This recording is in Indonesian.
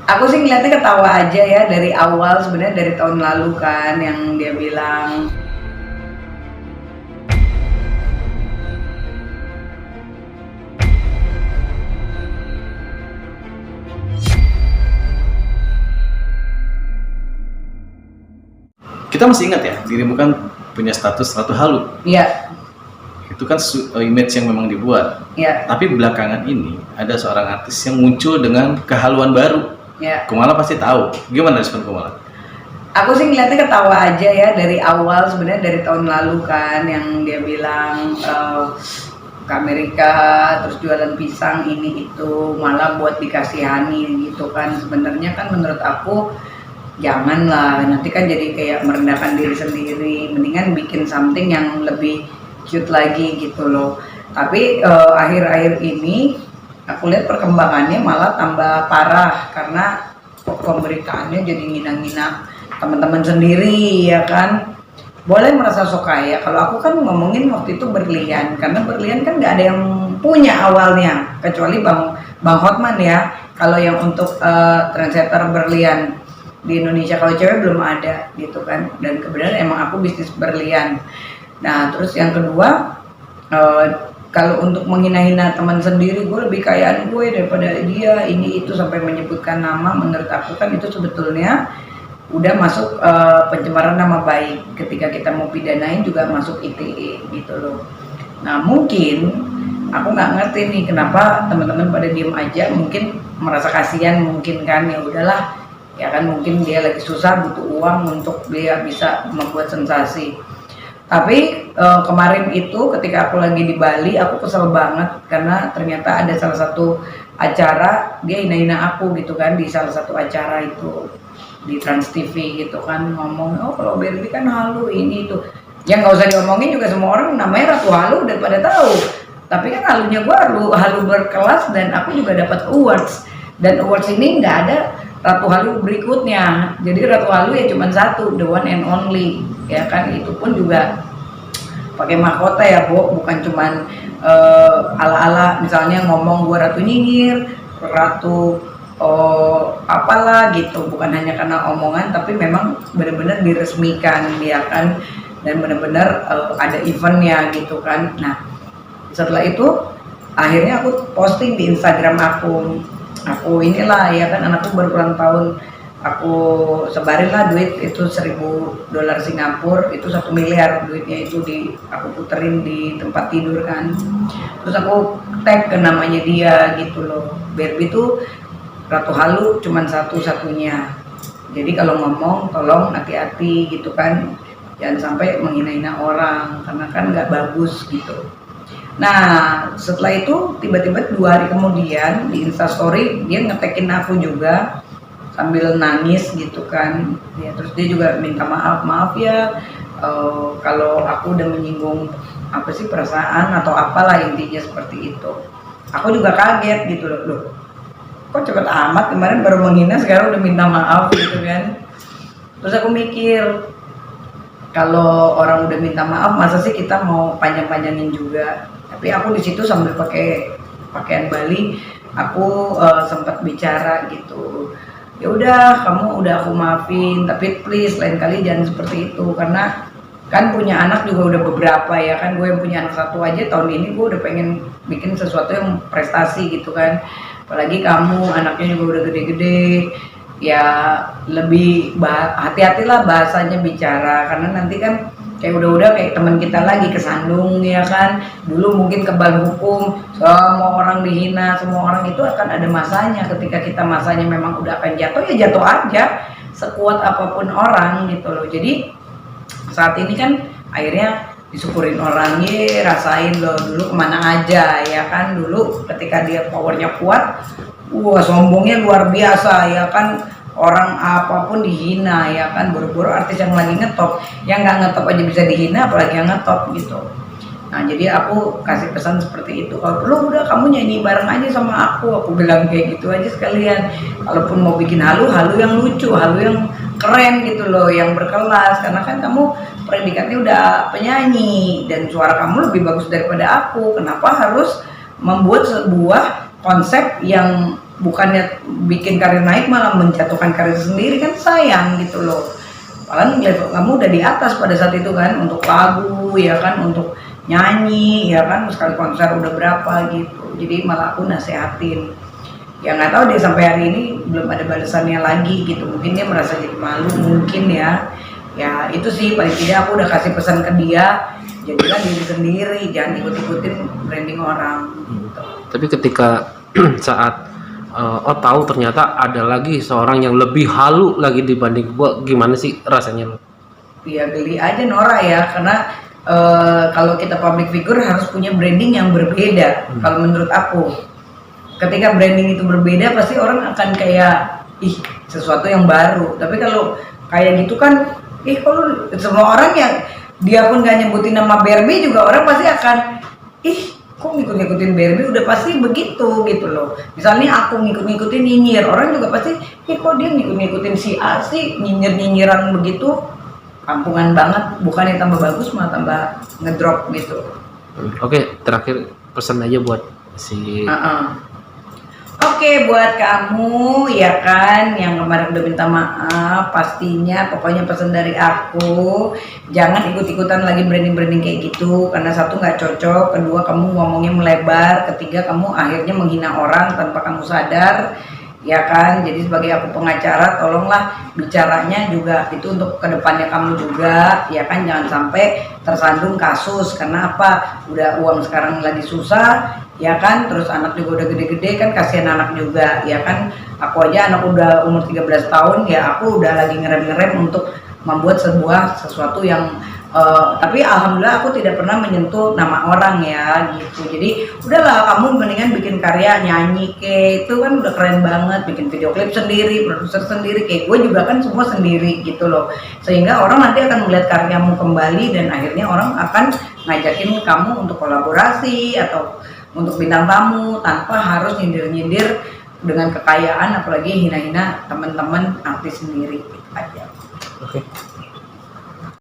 Aku sih ngeliatnya ketawa aja ya dari awal, sebenarnya dari tahun lalu kan yang dia bilang Kita masih ingat ya, dirimu kan punya status Ratu Halu. iya. Itu kan image yang memang dibuat. Iya. Tapi belakangan ini ada seorang artis yang muncul dengan kehaluan baru. Iya. Kumala pasti tahu. Gimana respon Kumala? Aku sih ngeliatnya ketawa aja ya dari awal, sebenarnya dari tahun lalu kan yang dia bilang ke Amerika terus jualan pisang ini itu malah buat dikasihani gitu kan. Sebenarnya kan menurut aku janganlah, nanti kan jadi kayak merendahkan diri sendiri, mendingan bikin something yang lebih cute lagi gitu loh. Tapi akhir-akhir ini aku lihat perkembangannya malah tambah parah karena pemberitaannya jadi ngina-ngina teman-teman sendiri ya kan. Boleh merasa sok kaya, kalau aku kan ngomongin waktu itu berlian, karena berlian kan nggak ada yang punya awalnya kecuali Bang Hotman ya. Kalau yang untuk trendsetter berlian di Indonesia, kalau cewek belum ada gitu kan, dan kebetulan emang aku bisnis berlian. Nah terus yang kedua, kalau untuk menghina-hina teman sendiri, gue lebih kayaan gue daripada dia, ini itu sampai menyebutkan nama, menurut aku kan itu sebetulnya udah masuk pencemaran nama baik. Ketika kita mau pidanain juga masuk ITE gitu loh. Nah mungkin aku nggak ngerti nih kenapa teman-teman pada diem aja, mungkin merasa kasihan mungkin kan, ya udahlah ya kan, mungkin dia lagi susah butuh uang untuk dia bisa membuat sensasi. Tapi kemarin itu ketika aku lagi di Bali, aku kesel banget karena ternyata ada salah satu acara dia hina-hina aku gitu kan, di salah satu acara itu di Trans TV gitu kan, ngomong oh kalau Barbie kan halu ini itu. Ya nggak usah diomongin juga, semua orang namanya Ratu Halu udah pada tahu. Tapi kan halunya gue halu berkelas, dan aku juga dapat awards, dan awards ini nggak ada Ratu Halu berikutnya. Jadi Ratu Halu ya cuma satu, the one and only ya kan, itu pun juga pakai mahkota ya Bu, bukan cuman ala-ala misalnya ngomong gua Ratu Nyinyir, Ratu apalah gitu, bukan hanya karena omongan, tapi memang benar-benar diresmikan ya kan, dan benar-benar ada eventnya gitu kan. Nah setelah itu akhirnya aku posting di Instagram aku inilah ya kan, anakku baru ulang tahun, aku sebarin lah duit itu $1.000 Singapura, itu 1 miliar duitnya, itu aku puterin di tempat tidur kan. Terus aku tag ke namanya dia gitu loh, Barbie itu Ratu Halu cuman satu-satunya, jadi kalau ngomong tolong hati-hati gitu kan, jangan sampai menghina-hina orang karena kan nggak bagus gitu. Nah setelah itu tiba-tiba 2 hari kemudian di Instastory dia ngetekin aku juga sambil nangis gitu kan ya, terus dia juga minta maaf ya kalau aku udah menyinggung apa sih perasaan atau apalah, intinya seperti itu. Aku juga kaget gitu loh, kok cepet amat, kemarin baru menghina sekarang udah minta maaf gitu kan. Terus aku mikir, kalau orang udah minta maaf masa sih kita mau panjang-panjangin juga. Tapi aku di situ sambil pakai pakaian Bali, aku sempat bicara gitu, ya udah kamu udah aku maafin, tapi please lain kali jangan seperti itu, karena kan punya anak juga udah beberapa ya kan, gue yang punya anak satu aja tahun ini gue udah pengen bikin sesuatu yang prestasi gitu kan, apalagi kamu anaknya juga udah gede-gede, ya lebih hati-hatilah bahasanya bicara, karena nanti kan kayak udah kayak teman kita lagi kesandung ya kan. Dulu mungkin kebal hukum, semua orang dihina, semua orang itu akan ada masanya, ketika kita masanya memang udah akan jatuh ya jatuh aja, sekuat apapun orang gitu loh. Jadi saat ini kan akhirnya disyukurin orang, ye rasain loh dulu kemana aja ya kan. Dulu ketika dia powernya kuat, wah sombongnya luar biasa ya kan, orang apapun dihina ya kan, buru-buru artis yang lagi ngetop, yang nggak ngetop aja bisa dihina apalagi yang ngetop gitu. Nah jadi aku kasih pesan seperti itu, kalau perlu udah kamu nyanyi bareng aja sama aku bilang kayak gitu aja sekalian. Kalaupun mau bikin halu yang lucu, halu yang keren gitu loh, yang berkelas, karena kan kamu predikatnya udah penyanyi dan suara kamu lebih bagus daripada aku, kenapa harus membuat sebuah konsep yang bukannya bikin karir naik malah menjatuhkan karir sendiri, kan sayang gitu loh. Padahal level kamu udah di atas pada saat itu kan, untuk lagu ya kan, untuk nyanyi ya kan, sekali konser udah berapa gitu. Jadi malah aku nasehatin, ya nggak tahu deh sampai hari ini belum ada balasannya lagi gitu. Mungkin dia merasa jadi malu mungkin ya. Ya itu sih paling tidak aku udah kasih pesan ke dia, jadilah diri sendiri, jangan ikut-ikutin branding orang gitu. Tapi ketika saat oh tahu ternyata ada lagi seorang yang lebih halu lagi dibanding gua, gimana sih rasanya lo? Ya geli aja Nora ya, karena kalau kita public figure harus punya branding yang berbeda. Kalau menurut aku, ketika branding itu berbeda pasti orang akan kayak ih sesuatu yang baru. Tapi kalau kayak gitu kan, kalau semua orang yang dia pun gak nyebutin nama Barbie juga orang pasti akan ih kok ngikut-ngikutin Barbie, udah pasti begitu gitu loh. Misalnya aku ngikut-ngikutin nyinyir, orang juga pasti kok dia ngikut-ngikutin si A sih, nyinyir-nyinyiran begitu, kampungan banget, bukannya tambah bagus malah tambah ngedrop gitu. Oke, terakhir pesan aja buat si Oke, buat kamu ya kan yang kemarin udah minta maaf, pastinya pokoknya pesan dari aku, jangan ikut-ikutan lagi branding-branding kayak gitu, karena satu nggak cocok, kedua kamu ngomongnya melebar, ketiga kamu akhirnya menghina orang tanpa kamu sadar ya kan. Jadi sebagai aku pengacara, tolonglah bicaranya juga itu untuk kedepannya kamu juga ya kan, jangan sampai tersandung kasus. Karena apa, udah uang sekarang lagi susah ya kan, terus anak juga udah gede-gede kan, kasihan anak juga ya kan. Aku aja anak udah umur 13 tahun ya, aku udah lagi ngerem-ngerem untuk membuat sesuatu yang tapi alhamdulillah aku tidak pernah menyentuh nama orang ya gitu. Jadi udahlah kamu mendingan bikin karya, nyanyi kayak itu kan udah keren banget, bikin video klip sendiri, produser sendiri, kayak gue juga kan semua sendiri gitu loh. Sehingga orang nanti akan melihat karyamu kembali dan akhirnya orang akan ngajakin kamu untuk kolaborasi atau untuk bintang tamu tanpa harus nyindir-nyindir dengan kekayaan, apalagi hina-hina teman-teman artis sendiri gitu aja. Oke.